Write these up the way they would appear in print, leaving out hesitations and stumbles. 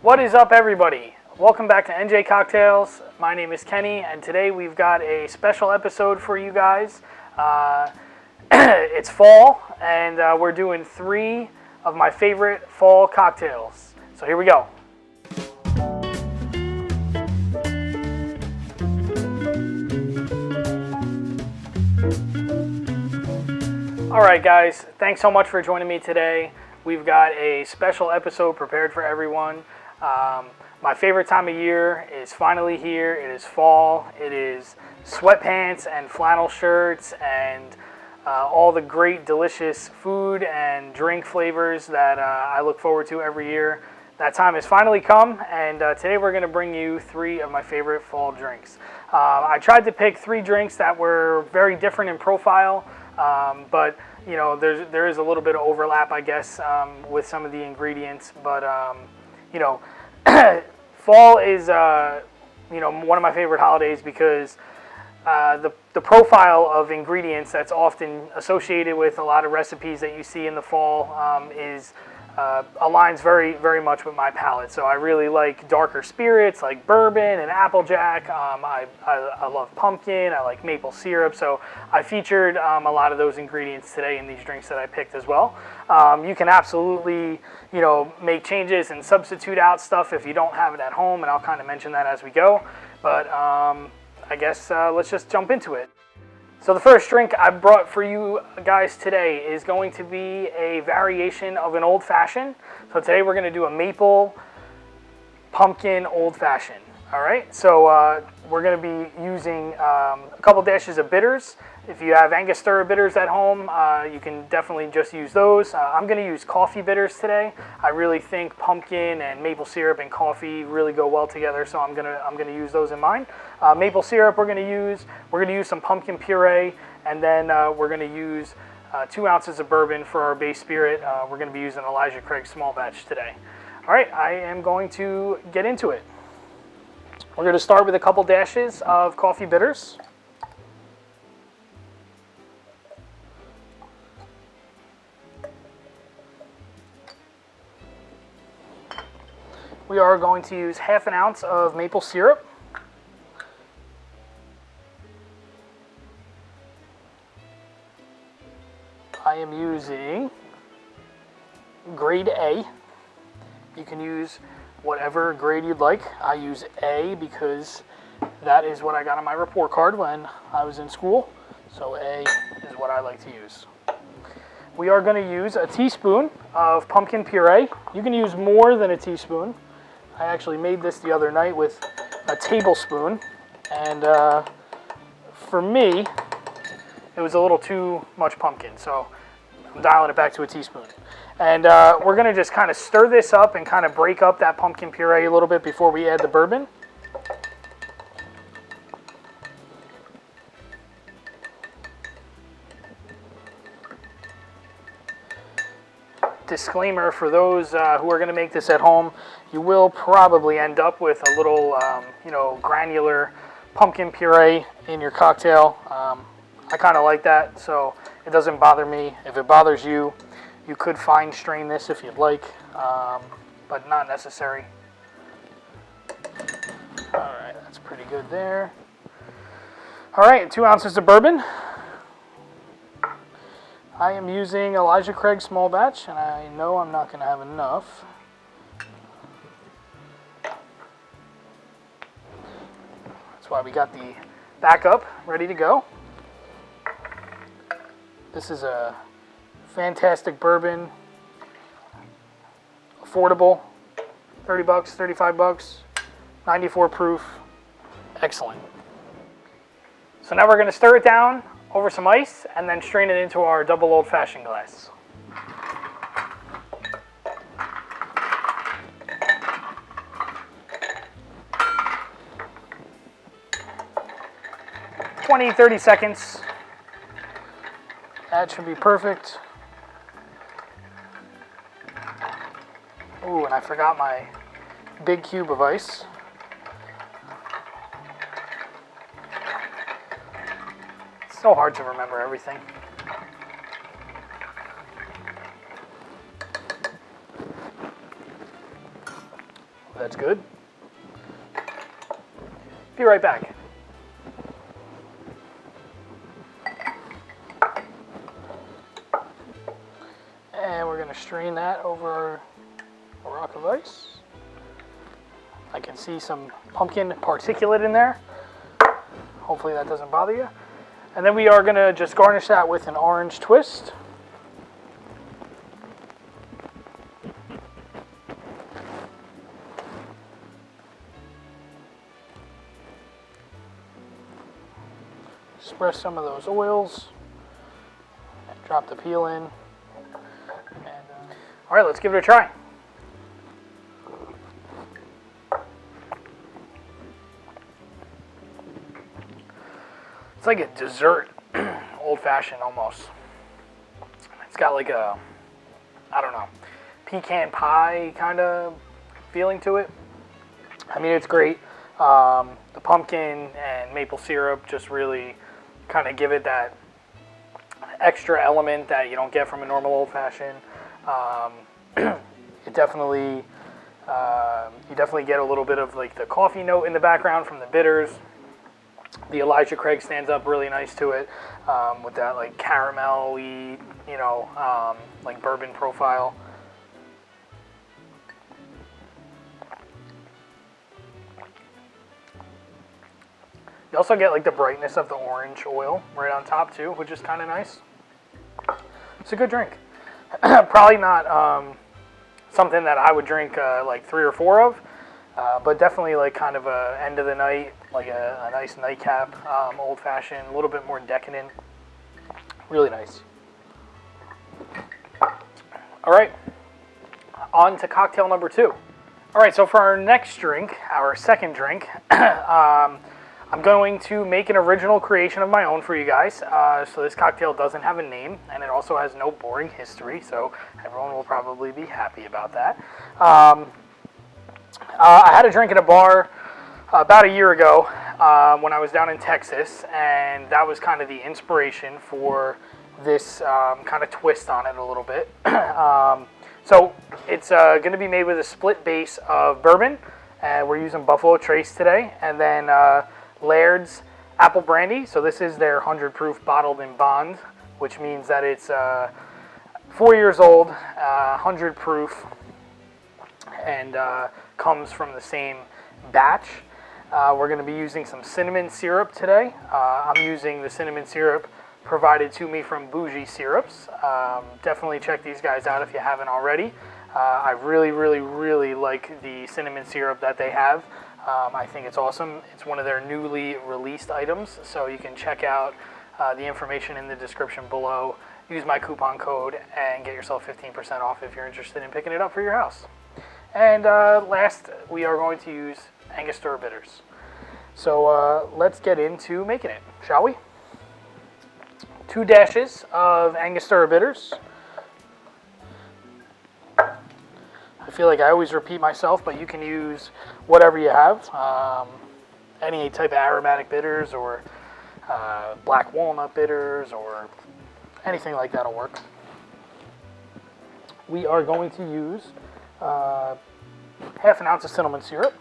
What is up, everybody? Welcome back to NJ Cocktails. My name is Kenny, and today we've got a special episode for you guys. It's fall, and we're doing 3 of my favorite fall cocktails. So here we go. All right, guys, thanks so much for joining me today. We've got a special episode prepared for everyone. My favorite time of year is finally here. It is fall. It is sweatpants and flannel shirts and all the great, delicious food and drink flavors that I look forward to every year. That time has finally come, and today we're going to bring you 3 of my favorite fall drinks. I tried to pick 3 drinks that were very different in profile, but you know, there is a little bit of overlap, I guess, with some of the ingredients. But you know, fall is one of my favorite holidays because the profile of ingredients that's often associated with a lot of recipes that you see in the fall aligns very, very much with my palate. So I really like darker spirits like bourbon and applejack. I love pumpkin. I like maple syrup. So I featured a lot of those ingredients today in these drinks that I picked as well. You can absolutely, make changes and substitute out stuff if you don't have it at home, and I'll kind of mention that as we go. But I guess let's just jump into it. So the first drink I brought for you guys today is going to be a variation of an old fashioned. So today we're going to do a maple pumpkin old fashioned. All right, so we're going to be using a couple dashes of bitters. If you have Angostura bitters at home, you can definitely just use those. I'm going to use coffee bitters today. I really think pumpkin and maple syrup and coffee really go well together, so I'm gonna use those in mine. Maple syrup we're going to use some pumpkin puree, and then we're going to use 2 ounces of bourbon for our base spirit. We're going to be using Elijah Craig small batch today. All right, I am going to get into it. We're going to start with a couple dashes of coffee bitters. We are going to use half an ounce of maple syrup. I am using grade A. You can use whatever grade you'd like. I use A because that is what I got on my report card when I was in school. So A is what I like to use. We are going to use a teaspoon of pumpkin puree. You can use more than a teaspoon. I actually made this the other night with a tablespoon, and for me, it was a little too much pumpkin, so I'm dialing it back to a teaspoon. And we're going to just kind of stir this up and kind of break up that pumpkin puree a little bit before we add the bourbon. Disclaimer for those who are going to make this at home, you will probably end up with a little, granular pumpkin puree in your cocktail. I kind of like that, so it doesn't bother me. If it bothers you, you could fine strain this if you'd like, but not necessary. All right, that's pretty good there. All right, 2 ounces of bourbon. I am using Elijah Craig small batch, and I know I'm not going to have enough. That's why we got the backup ready to go. This is a fantastic bourbon, affordable, $30, $35, 94 proof, excellent. So now we're going to stir it down over some ice and then strain it into our double old fashioned glass. "20, 30 seconds. That should be perfect. Ooh, and I forgot my big cube of ice. It's so hard to remember everything. That's good. Be right back. And we're going to strain that over a rock of ice. I can see some pumpkin particulate in there. Hopefully that doesn't bother you. And then we are going to just garnish that with an orange twist. Spread some of those oils. Drop the peel in. All right, let's give it a try. It's like a dessert, old-fashioned almost. It's got like a, I don't know, pecan pie kind of feeling to it. I mean, it's great. The pumpkin and maple syrup just really kind of give it that extra element that you don't get from a normal old-fashioned. It definitely, you definitely get a little bit of like the coffee note in the background from the bitters. The Elijah Craig stands up really nice to it, with that like caramel-y, like bourbon profile. You also get like the brightness of the orange oil right on top too, which is kind of nice. It's a good drink. Probably not something that I would drink like 3 or 4 of, but definitely like kind of a end of the night, like a nice nightcap, old fashioned, a little bit more decadent. Really nice. All right, on to cocktail number 2. All right, so for our next drink, our second drink, I'm going to make an original creation of my own for you guys. So this cocktail doesn't have a name, and it also has no boring history, so everyone will probably be happy about that. I had a drink at a bar about a year ago when I was down in Texas, and that was kind of the inspiration for this kind of twist on it a little bit. So it's going to be made with a split base of bourbon, and we're using Buffalo Trace today, and then Laird's apple brandy. So this is their 100 proof bottled in bond, which means that it's 4 years old, 100 proof, and comes from the same batch. We're going to be using some cinnamon syrup today. I'm using the cinnamon syrup provided to me from Bougie Syrups. Definitely check these guys out if you haven't already. I really, really, really like the cinnamon syrup that they have. I think it's awesome. It's one of their newly released items, so you can check out the information in the description below. Use my coupon code and get yourself 15% off if you're interested in picking it up for your house. And last, we are going to use Angostura bitters. So let's get into making it, shall we? 2 dashes of Angostura bitters. I feel like I always repeat myself, but you can use whatever you have. Any type of aromatic bitters or black walnut bitters or anything like that will work. We are going to use half an ounce of cinnamon syrup.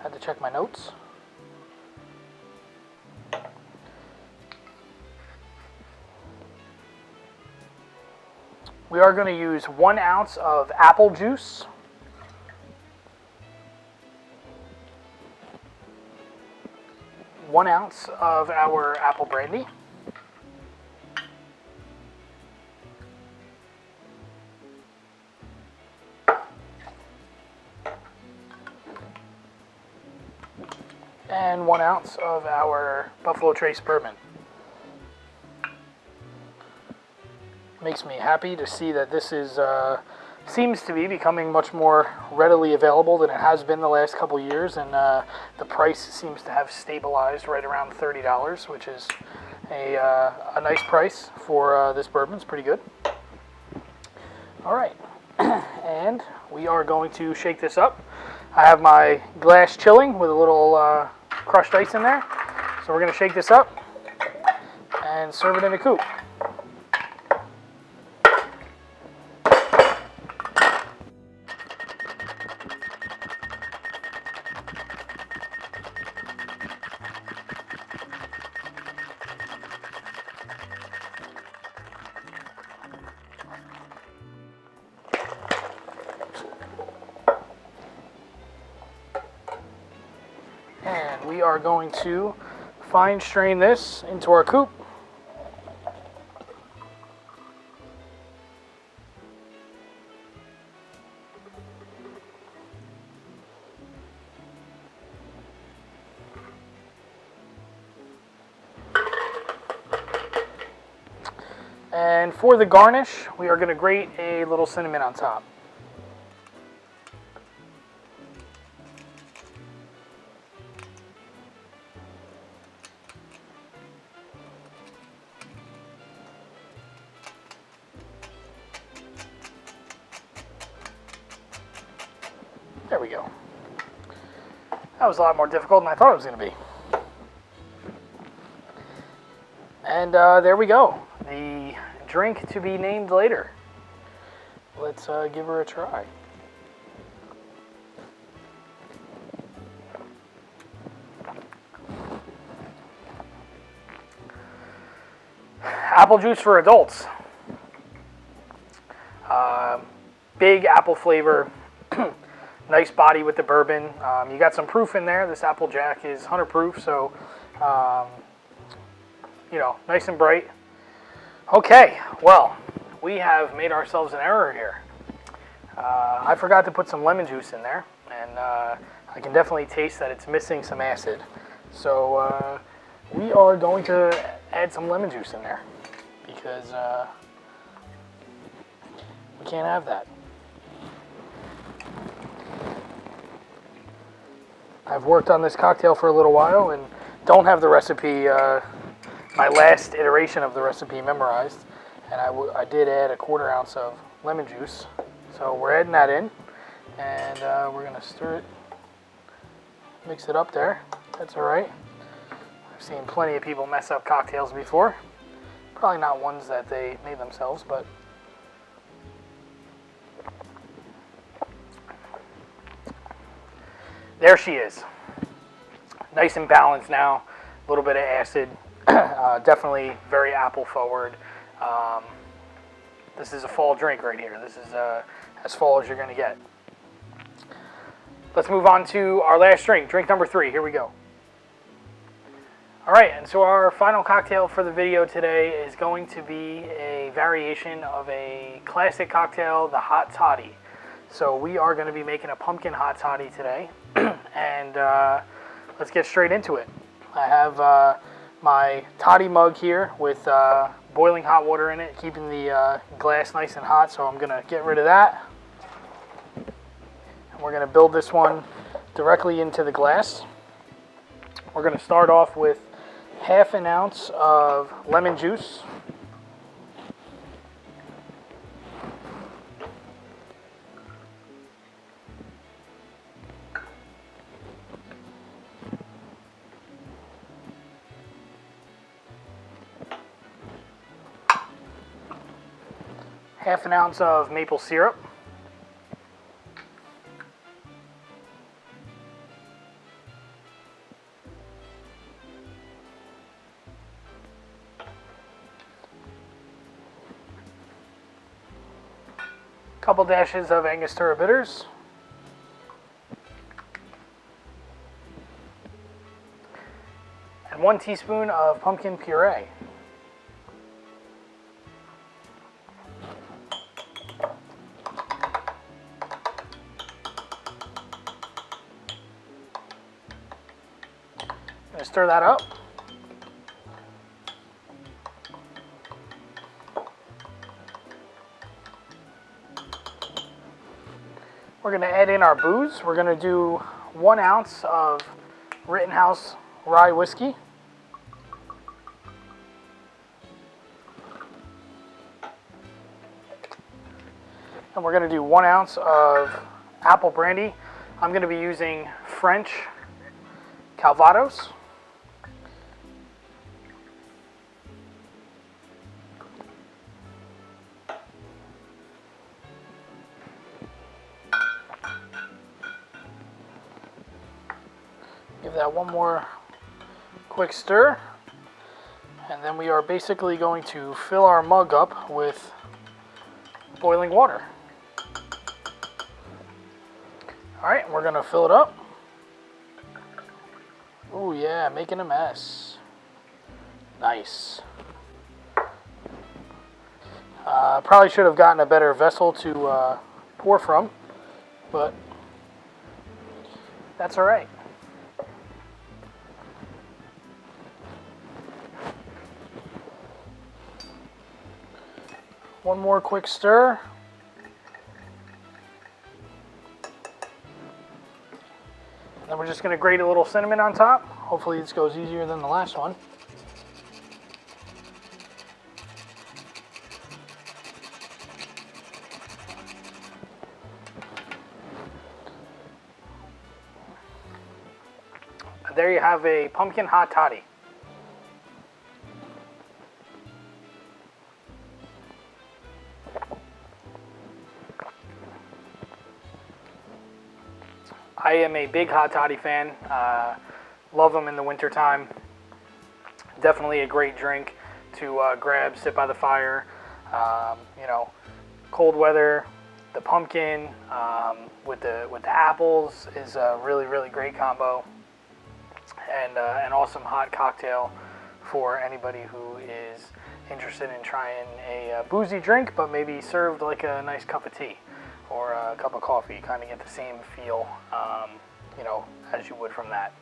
Had to check my notes. We are going to use 1 ounce of apple juice. One ounce of our apple brandy. And 1 ounce of our Buffalo Trace bourbon. Makes me happy to see that this is seems to be becoming much more readily available than it has been the last couple years, and the price seems to have stabilized right around $30, which is a nice price for this bourbon. It's pretty good. All right, and we are going to shake this up. I have my glass chilling with a little crushed ice in there, so we're going to shake this up and serve it in a coupe. we are going to fine strain this into our coupe. And for the garnish, we are going to grate a little cinnamon on top. There we go. That was a lot more difficult than I thought it was going to be. And there we go. The drink to be named later. Let's give her a try. Apple juice for adults. Big apple flavor. Nice body with the bourbon. You got some proof in there. This Applejack is 100 proof, so you know, nice and bright. Okay, well, we have made ourselves an error here. I forgot to put some lemon juice in there, and I can definitely taste that it's missing some acid. So we are going to add some lemon juice in there because we can't have that. I've worked on this cocktail for a little while and don't have the recipe, my last iteration of the recipe memorized. And I did add a 1/4 ounce of lemon juice. So we're adding that in, and we're going to stir it, mix it up there. That's all right. I've seen plenty of people mess up cocktails before. Probably not ones that they made themselves, but there she is. Nice and balanced now. A little bit of acid. Definitely very apple forward. This is a fall drink right here. This is as fall as you're going to get. Let's move on to our last drink. Drink number 3. Here we go. All right, and so our final cocktail for the video today is going to be a variation of a classic cocktail, the Hot Toddy. So we are going to be making a pumpkin Hot Toddy today, and let's get straight into it. I have my toddy mug here with boiling hot water in it, keeping the glass nice and hot, so I'm going to get rid of that. And we're going to build this one directly into the glass. We're going to start off with 1/2 ounce of lemon juice. Half an ounce of maple syrup. Couple dashes of Angostura bitters. And 1 teaspoon of pumpkin puree. I'm going to stir that up. We're going to add in our booze. We're going to do 1 ounce of Rittenhouse rye whiskey. And we're going to do 1 ounce of apple brandy. I'm going to be using French Calvados. Give that one more quick stir, and then we are basically going to fill our mug up with boiling water. All right, we're going to fill it up Oh yeah, making a mess. Nice. Probably should have gotten a better vessel to pour from, but that's all right. One more quick stir. And then we're just going to grate a little cinnamon on top. Hopefully this goes easier than the last one. There you have a pumpkin hot toddy. I am a big hot toddy fan. Love them in the wintertime. Definitely a great drink to grab, sit by the fire. You know, cold weather, the pumpkin with the apples is a really, really great combo. And an awesome hot cocktail for anybody who is interested in trying a boozy drink, but maybe served like a nice cup of tea or a cup of coffee. Kind of get the same feel, you know, as you would from that.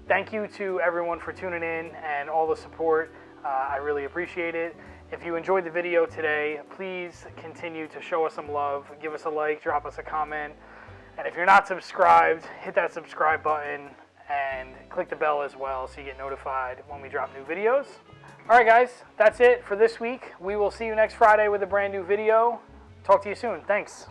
Thank you to everyone for tuning in and all the support. I really appreciate it. If you enjoyed the video today, please continue to show us some love. Give us a like, drop us a comment. And if you're not subscribed, hit that subscribe button and click the bell as well so you get notified when we drop new videos. All right, guys, that's it for this week. We will see you next Friday with a brand new video. Talk to you soon. Thanks.